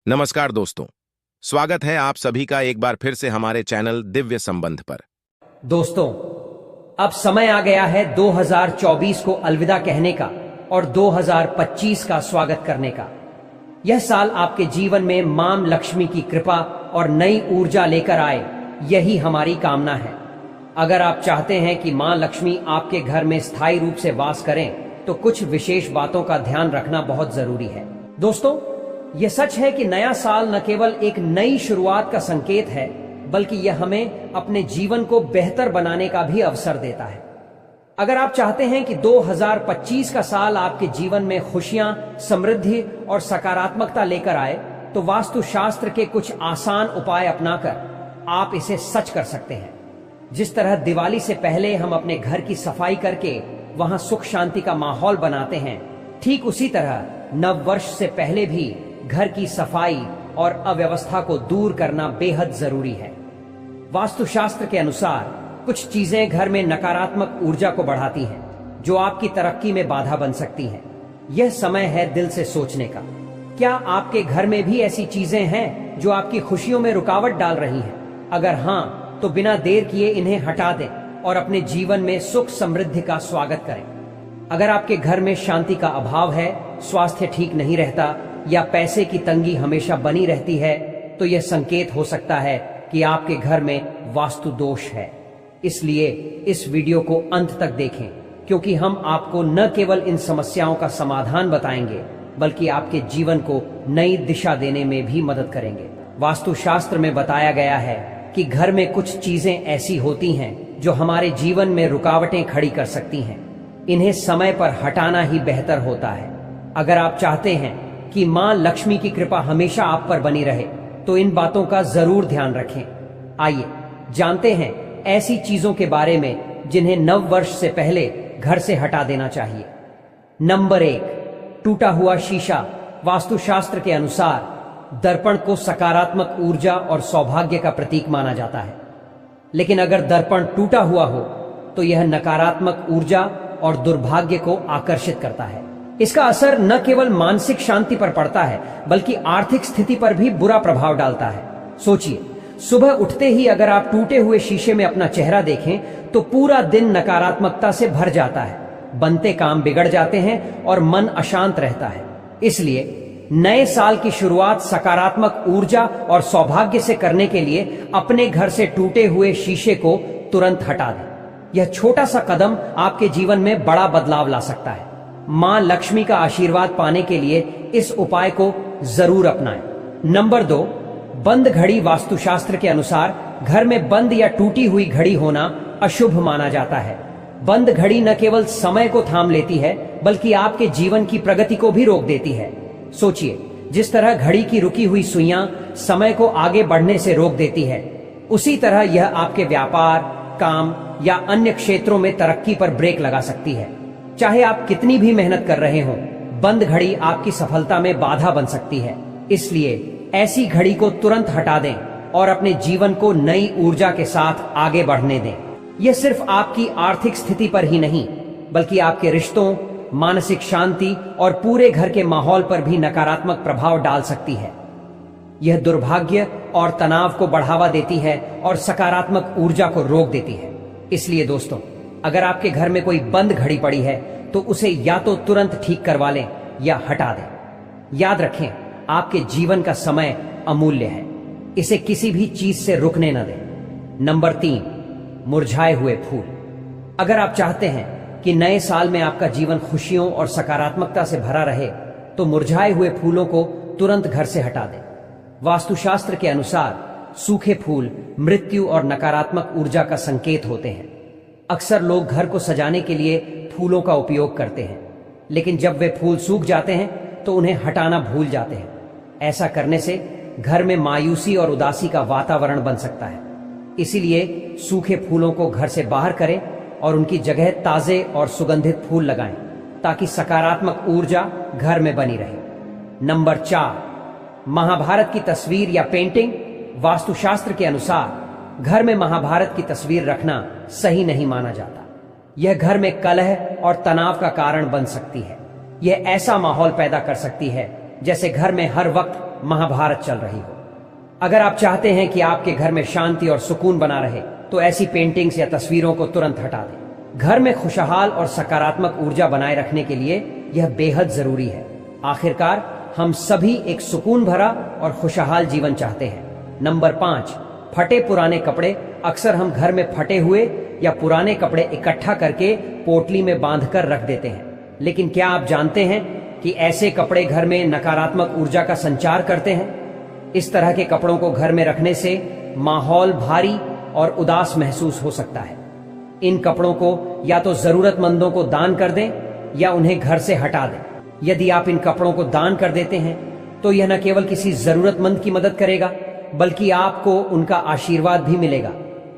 नमस्कार दोस्तों, स्वागत है आप सभी का एक बार फिर से हमारे चैनल दिव्य संबंध पर। दोस्तों, अब समय आ गया है 2024 को अलविदा कहने का और 2025 का स्वागत करने का। यह साल आपके जीवन में मां लक्ष्मी की कृपा और नई ऊर्जा लेकर आए, यही हमारी कामना है। अगर आप चाहते हैं कि मां लक्ष्मी आपके घर में स्थायी रूप से वास करें, तो कुछ विशेष बातों का ध्यान रखना बहुत जरूरी है। दोस्तों, यह सच है कि नया साल न केवल एक नई शुरुआत का संकेत है, बल्कि यह हमें अपने जीवन को बेहतर बनाने का भी अवसर देता है। अगर आप चाहते हैं कि 2025 का साल आपके जीवन में खुशियां, समृद्धि और सकारात्मकता लेकर आए, तो वास्तुशास्त्र के कुछ आसान उपाय अपनाकर आप इसे सच कर सकते हैं। जिस तरह दिवाली से पहले हम अपने घर की सफाई करके वहां सुख शांति का माहौल बनाते हैं, ठीक उसी तरह नव वर्ष से पहले भी घर की सफाई और अव्यवस्था को दूर करना बेहद जरूरी है। वास्तुशास्त्र के अनुसार कुछ चीजें घर में नकारात्मक ऊर्जा को बढ़ाती हैं, जो आपकी तरक्की में बाधा बन सकती हैं। यह समय है दिल से सोचने का। क्या आपके घर में भी ऐसी चीजें हैं जो आपकी खुशियों में रुकावट डाल रही हैं? अगर हां, तो बिना देर किए इन्हें हटा दें और अपने जीवन में सुख समृद्धि का स्वागत करें। अगर आपके घर में शांति का अभाव है, स्वास्थ्य ठीक नहीं रहता या पैसे की तंगी हमेशा बनी रहती है, तो यह संकेत हो सकता है कि आपके घर में वास्तु दोष है। इसलिए इस वीडियो को अंत तक देखें, क्योंकि हम आपको न केवल इन समस्याओं का समाधान बताएंगे, बल्कि आपके जीवन को नई दिशा देने में भी मदद करेंगे। वास्तुशास्त्र में बताया गया है कि घर में कुछ चीजें ऐसी होती हैं जो हमारे जीवन में रुकावटें खड़ी कर सकती हैं। इन्हें समय पर हटाना ही बेहतर होता है। अगर आप चाहते हैं कि मां लक्ष्मी की कृपा हमेशा आप पर बनी रहे, तो इन बातों का जरूर ध्यान रखें। आइए जानते हैं ऐसी चीजों के बारे में जिन्हें नव वर्ष से पहले घर से हटा देना चाहिए। नंबर 1, टूटा हुआ शीशा। वास्तुशास्त्र के अनुसार दर्पण को सकारात्मक ऊर्जा और सौभाग्य का प्रतीक माना जाता है, लेकिन अगर दर्पण टूटा हुआ हो तो यह नकारात्मक ऊर्जा और दुर्भाग्य को आकर्षित करता है। इसका असर न केवल मानसिक शांति पर पड़ता है, बल्कि आर्थिक स्थिति पर भी बुरा प्रभाव डालता है। सोचिए, सुबह उठते ही अगर आप टूटे हुए शीशे में अपना चेहरा देखें, तो पूरा दिन नकारात्मकता से भर जाता है। बनते काम बिगड़ जाते हैं और मन अशांत रहता है। इसलिए नए साल की शुरुआत सकारात्मक ऊर्जा और सौभाग्य से करने के लिए अपने घर से टूटे हुए शीशे को तुरंत हटा दें। यह छोटा सा कदम आपके जीवन में बड़ा बदलाव ला सकता है। मां लक्ष्मी का आशीर्वाद पाने के लिए इस उपाय को जरूर अपनाएं। नंबर 2, बंद घड़ी। वास्तुशास्त्र के अनुसार घर में बंद या टूटी हुई घड़ी होना अशुभ माना जाता है। बंद घड़ी न केवल समय को थाम लेती है, बल्कि आपके जीवन की प्रगति को भी रोक देती है। सोचिए, जिस तरह घड़ी की रुकी हुई सुइयां समय को आगे बढ़ने से रोक देती है, उसी तरह यह आपके व्यापार, काम या अन्य क्षेत्रों में तरक्की पर ब्रेक लगा सकती है। चाहे आप कितनी भी मेहनत कर रहे हों, बंद घड़ी आपकी सफलता में बाधा बन सकती है। इसलिए ऐसी घड़ी को तुरंत हटा दें और अपने जीवन को नई ऊर्जा के साथ आगे बढ़ने दें। यह सिर्फ आपकी आर्थिक स्थिति पर ही नहीं, बल्कि आपके रिश्तों, मानसिक शांति और पूरे घर के माहौल पर भी नकारात्मक प्रभाव डाल सकती है। यह दुर्भाग्य और तनाव को बढ़ावा देती है और सकारात्मक ऊर्जा को रोक देती है। इसलिए दोस्तों, अगर आपके घर में कोई बंद घड़ी पड़ी है, तो उसे या तो तुरंत ठीक करवा लें या हटा दें। याद रखें, आपके जीवन का समय अमूल्य है, इसे किसी भी चीज से रुकने न दें। नंबर 3, मुरझाए हुए फूल। अगर आप चाहते हैं कि नए साल में आपका जीवन खुशियों और सकारात्मकता से भरा रहे, तो मुरझाए हुए फूलों को तुरंत घर से हटा दें। वास्तुशास्त्र के अनुसार सूखे फूल मृत्यु और नकारात्मक ऊर्जा का संकेत होते हैं। अक्सर लोग घर को सजाने के लिए फूलों का उपयोग करते हैं, लेकिन जब वे फूल सूख जाते हैं तो उन्हें हटाना भूल जाते हैं। ऐसा करने से घर में मायूसी और उदासी का वातावरण बन सकता है। इसीलिए सूखे फूलों को घर से बाहर करें और उनकी जगह ताजे और सुगंधित फूल लगाएं, ताकि सकारात्मक ऊर्जा घर में बनी रहे। नंबर 4, महाभारत की तस्वीर या पेंटिंग। वास्तुशास्त्र के अनुसार घर में महाभारत की तस्वीर रखना सही नहीं माना जाता। यह घर में कलह और तनाव का कारण बन सकती है। यह ऐसा माहौल पैदा कर सकती है जैसे घर में हर वक्त महाभारत चल रही हो। अगर आप चाहते हैं कि आपके घर में शांति और सुकून बना रहे तो ऐसी पेंटिंग्स या तस्वीरों को तुरंत हटा दें। घर में खुशहाल और सकारात्मक ऊर्जा बनाए रखने के लिए यह बेहद जरूरी है। आखिरकार हम सभी एक सुकून भरा और खुशहाल जीवन चाहते हैं। नंबर 5, फटे पुराने कपड़े। अक्सर हम घर में फटे हुए या पुराने कपड़े इकट्ठा करके पोटली में बांधकर रख देते हैं, लेकिन क्या आप जानते हैं कि ऐसे कपड़े घर में नकारात्मक ऊर्जा का संचार करते हैं? इस तरह के कपड़ों को घर में रखने से माहौल भारी और उदास महसूस हो सकता है। इन कपड़ों को या तो जरूरतमंदों को दान कर दें या उन्हें घर से हटा दें। यदि आप इन कपड़ों को दान कर देते हैं तो यह न केवल किसी जरूरतमंद की मदद करेगा बल्कि आपको उनका आशीर्वाद भी मिलेगा।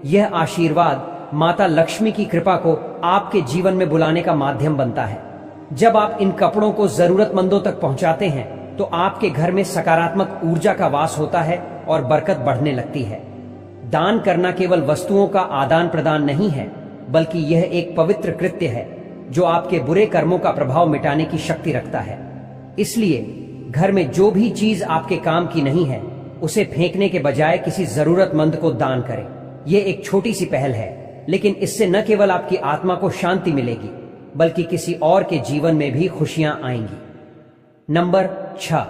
यह आशीर्वाद माता लक्ष्मी की कृपा को आपके जीवन में बुलाने का माध्यम बनता है। जब आप इन कपड़ों को जरूरतमंदों तक पहुंचाते हैं तो आपके घर में सकारात्मक ऊर्जा का वास होता है और बरकत बढ़ने लगती है। दान करना केवल वस्तुओं का आदान प्रदान नहीं है, बल्कि यह एक पवित्र कृत्य है जो आपके बुरे कर्मों का प्रभाव मिटाने की शक्ति रखता है। इसलिए घर में जो भी चीज आपके काम की नहीं है उसे फेंकने के बजाय किसी जरूरतमंद को दान करें। यह एक छोटी सी पहल है, लेकिन इससे न केवल आपकी आत्मा को शांति मिलेगी बल्कि किसी और के जीवन में भी खुशियां आएंगी। नंबर 6,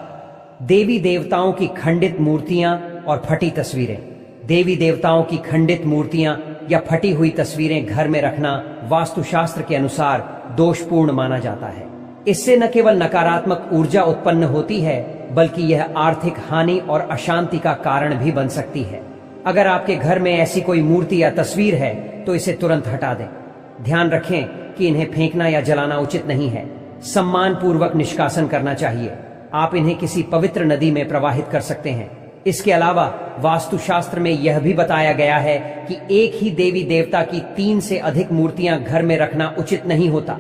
देवी देवताओं की खंडित मूर्तियां और फटी तस्वीरें। देवी देवताओं की खंडित मूर्तियां या फटी हुई तस्वीरें घर में रखना वास्तुशास्त्र के अनुसार दोषपूर्ण माना जाता है। इससे न केवल नकारात्मक ऊर्जा उत्पन्न होती है बल्कि यह आर्थिक हानि और अशांति का कारण भी बन सकती है। अगर आपके घर में ऐसी कोई मूर्ति या तस्वीर है तो इसे तुरंत हटा दें। ध्यान रखें कि इन्हें फेंकना या जलाना उचित नहीं है। सम्मान पूर्वक निष्कासन करना चाहिए। आप इन्हें किसी पवित्र नदी में प्रवाहित कर सकते हैं। इसके अलावा वास्तुशास्त्र में यह भी बताया गया है कि एक ही देवी देवता की 3 से अधिक मूर्तियां घर में रखना उचित नहीं होता।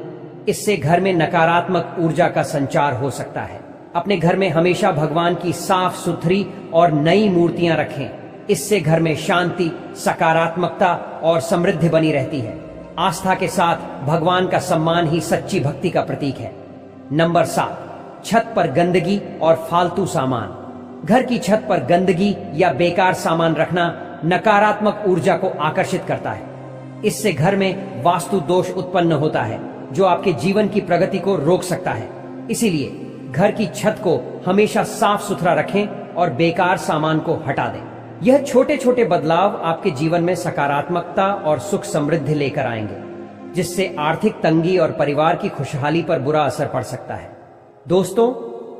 इससे घर में नकारात्मक ऊर्जा का संचार हो सकता है। अपने घर में हमेशा भगवान की साफ सुथरी और नई मूर्तियां रखें। इससे घर में शांति, सकारात्मकता और समृद्धि बनी रहती है। आस्था के साथ भगवान का सम्मान ही सच्ची भक्ति का प्रतीक है। नंबर 7, छत पर गंदगी और फालतू सामान। घर की छत पर गंदगी या बेकार सामान रखना नकारात्मक ऊर्जा को आकर्षित करता है। इससे घर में वास्तु दोष उत्पन्न होता है जो आपके जीवन की प्रगति को रोक सकता है। इसीलिए घर की छत को हमेशा साफ सुथरा रखें और बेकार सामान को हटा दें। यह छोटे छोटे बदलाव आपके जीवन में सकारात्मकता और सुख समृद्धि लेकर आएंगे, जिससे आर्थिक तंगी और परिवार की खुशहाली पर बुरा असर पड़ सकता है। दोस्तों,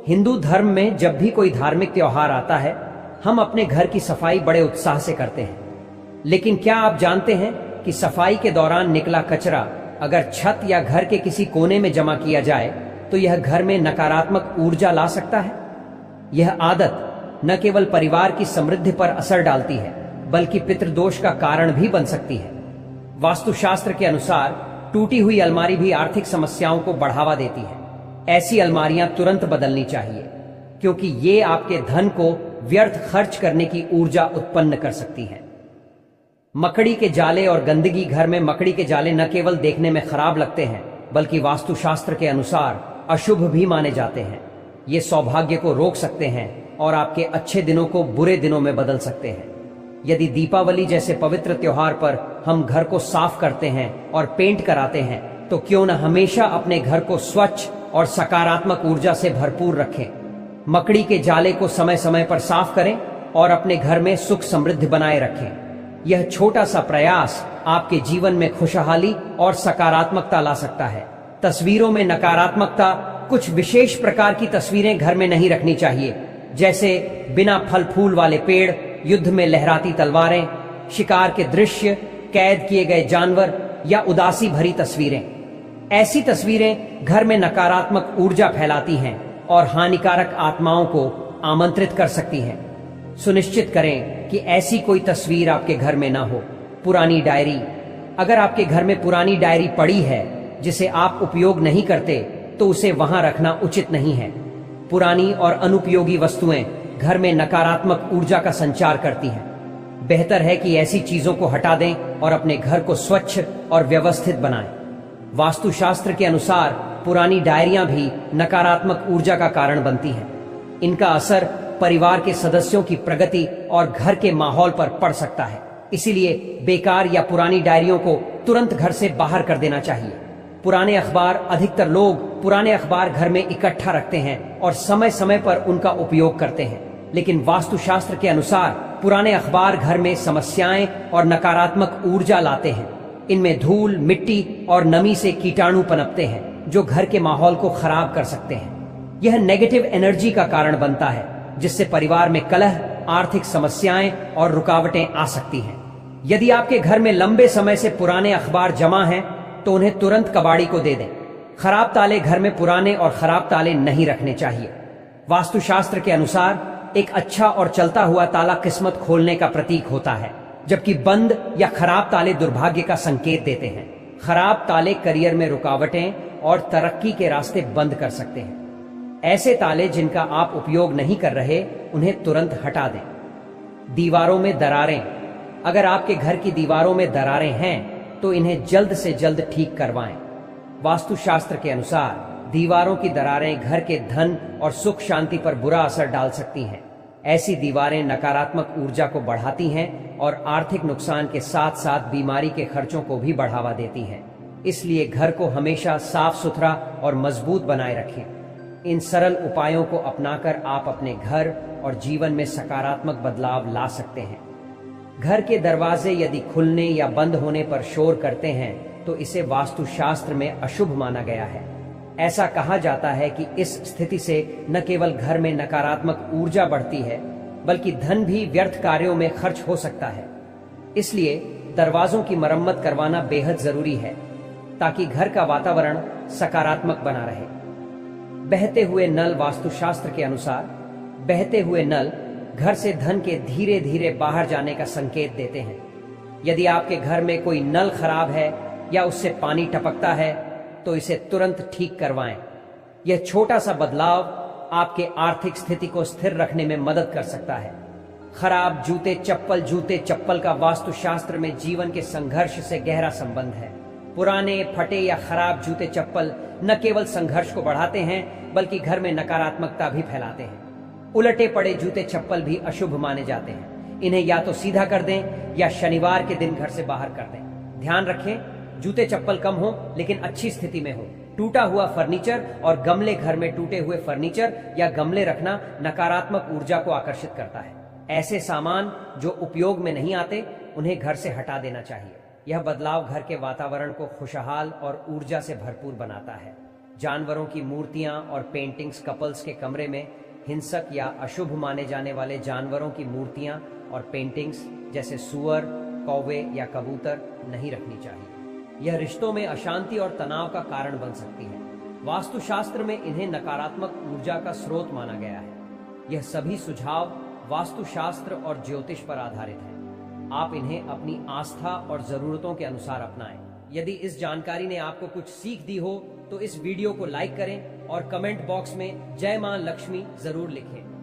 हिंदू धर्म में जब भी कोई धार्मिक त्योहार आता है हम अपने घर की सफाई बड़े उत्साह से करते हैं। लेकिन क्या आप जानते हैं कि सफाई के दौरान निकला कचरा अगर छत या घर के किसी कोने में जमा किया जाए तो यह घर में नकारात्मक ऊर्जा ला सकता है। यह आदत न केवल परिवार की समृद्धि पर असर डालती है बल्कि पितृदोष का कारण भी बन सकती है। वास्तुशास्त्र के अनुसार टूटी हुई अलमारी भी आर्थिक समस्याओं को बढ़ावा देती है। ऐसी अलमारियां तुरंत बदलनी चाहिए क्योंकि ये आपके धन को व्यर्थ खर्च करने की ऊर्जा उत्पन्न कर सकती है। मकड़ी के जाले और गंदगी। घर में मकड़ी के जाले न केवल देखने में खराब लगते हैं बल्कि वास्तुशास्त्र के अनुसार अशुभ भी माने जाते हैं। ये सौभाग्य को रोक सकते हैं और आपके अच्छे दिनों को बुरे दिनों में बदल सकते हैं। यदि दीपावली जैसे पवित्र त्योहार पर हम घर को साफ करते हैं और पेंट कराते हैं तो क्यों न हमेशा अपने घर को स्वच्छ और सकारात्मक ऊर्जा से भरपूर रखें। मकड़ी के जाले को समय समय पर साफ करें और अपने घर में सुख समृद्धि बनाए रखें। यह छोटा सा प्रयास आपके जीवन में खुशहाली और सकारात्मकता ला सकता है। तस्वीरों में नकारात्मकता। कुछ विशेष प्रकार की तस्वीरें घर में नहीं रखनी चाहिए, जैसे बिना फल फूल वाले पेड़, युद्ध में लहराती तलवारें, शिकार के दृश्य, कैद किए गए जानवर या उदासी भरी तस्वीरें। ऐसी तस्वीरें घर में नकारात्मक ऊर्जा फैलाती हैं और हानिकारक आत्माओं को आमंत्रित कर सकती हैं। सुनिश्चित करें कि ऐसी कोई तस्वीर आपके घर में ना हो। पुरानी डायरी। अगर आपके घर में पुरानी डायरी पड़ी है जिसे आप उपयोग नहीं करते तो उसे वहां रखना उचित नहीं है। पुरानी और अनुपयोगी वस्तुएं घर में नकारात्मक ऊर्जा का संचार करती हैं। बेहतर है कि ऐसी चीजों को हटा दें और अपने घर को स्वच्छ और व्यवस्थित बनाएं। वास्तुशास्त्र के अनुसार पुरानी डायरियां भी नकारात्मक ऊर्जा का कारण बनती हैं। इनका असर परिवार के सदस्यों की प्रगति और घर के माहौल पर पड़ सकता है। इसीलिए बेकार या पुरानी डायरियों को तुरंत घर से बाहर कर देना चाहिए। पुराने अखबार, अधिकतर लोग पुराने अखबार घर में इकट्ठा रखते हैं और समय समय पर उनका उपयोग करते हैं, लेकिन वास्तुशास्त्र के अनुसार पुराने अखबार घर में समस्याएं और नकारात्मक ऊर्जा लाते हैं। इनमें धूल, मिट्टी और नमी से कीटाणु पनपते हैं जो घर के माहौल को खराब कर सकते हैं। यह नेगेटिव एनर्जी का कारण बनता है, जिससे परिवार में कलह, आर्थिक समस्याएं और रुकावटें आ सकती हैं। यदि आपके घर में लंबे समय से पुराने अखबार जमा हैं, तो उन्हें तुरंत कबाड़ी को दे दें। खराब ताले घर में पुराने और खराब ताले नहीं रखने चाहिए। वास्तुशास्त्र के अनुसार एक अच्छा और चलता हुआ ताला किस्मत खोलने का प्रतीक होता है, जबकि बंद या खराब ताले दुर्भाग्य का संकेत देते हैं। खराब ताले करियर में रुकावटें और तरक्की के रास्ते बंद कर सकते हैं। ऐसे ताले जिनका आप उपयोग नहीं कर रहे, उन्हें तुरंत हटा दें। दीवारों में दरारें। अगर आपके घर की दीवारों में दरारें हैं, तो इन्हें जल्द से जल्द ठीक करवाएं। वास्तुशास्त्र के अनुसार दीवारों की दरारें घर के धन और सुख शांति पर बुरा असर डाल सकती हैं। ऐसी दीवारें नकारात्मक ऊर्जा को बढ़ाती हैं और आर्थिक नुकसान के साथ साथ बीमारी के खर्चों को भी बढ़ावा देती हैं। इसलिए घर को हमेशा साफ सुथरा और मजबूत बनाए रखें। इन सरल उपायों को अपनाकर आप अपने घर और जीवन में सकारात्मक बदलाव ला सकते हैं। घर के दरवाजे यदि खुलने या बंद होने पर शोर करते हैं, तो इसे वास्तुशास्त्र में अशुभ माना गया है। ऐसा कहा जाता है कि इस स्थिति से न केवल घर में नकारात्मक ऊर्जा बढ़ती है, बल्कि धन भी व्यर्थ कार्यों में खर्च हो सकता है। इसलिए दरवाजों की मरम्मत करवाना बेहद जरूरी है, ताकि घर का वातावरण सकारात्मक बना रहे। बहते हुए नल। वास्तुशास्त्र के अनुसार बहते हुए नल घर से धन के धीरे धीरे बाहर जाने का संकेत देते हैं। यदि आपके घर में कोई नल खराब है या उससे पानी टपकता है, तो इसे तुरंत ठीक करवाएं। यह छोटा सा बदलाव आपके आर्थिक स्थिति को स्थिर रखने में मदद कर सकता है। खराब जूते चप्पल का वास्तुशास्त्र में जीवन के संघर्ष से गहरा संबंध है। पुराने, फटे या खराब जूते चप्पल न केवल संघर्ष को बढ़ाते हैं, बल्कि घर में नकारात्मकता भी फैलाते हैं। उलटे पड़े जूते चप्पल भी अशुभ माने जाते हैं। इन्हें या तो सीधा कर दें या शनिवार के दिन घर से बाहर कर दें। ध्यान रखें, जूते चप्पल कम हो लेकिन अच्छी स्थिति में हो। टूटा हुआ फर्नीचर और गमले। घर में टूटे हुए फर्नीचर या गमले रखना नकारात्मक ऊर्जा को आकर्षित करता है। ऐसे सामान जो उपयोग में नहीं आते, उन्हें घर से हटा देना चाहिए। यह बदलाव घर के वातावरण को खुशहाल और ऊर्जा से भरपूर बनाता है। जानवरों की मूर्तियां और पेंटिंग्स। कपल्स के कमरे में हिंसक या अशुभ माने जाने वाले जानवरों की मूर्तियां और पेंटिंग्स जैसे सुअर, कौवे या कबूतर नहीं रखनी चाहिए। यह रिश्तों में अशांति और तनाव का कारण बन सकती है। वास्तुशास्त्र में इन्हें नकारात्मक ऊर्जा का स्रोत माना गया है। यह सभी सुझाव वास्तुशास्त्र और ज्योतिष पर आधारित है। आप इन्हें अपनी आस्था और जरूरतों के अनुसार अपनाएं। यदि इस जानकारी ने आपको कुछ सीख दी हो, तो इस वीडियो को लाइक करें और कमेंट बॉक्स में जय मां लक्ष्मी जरूर लिखें।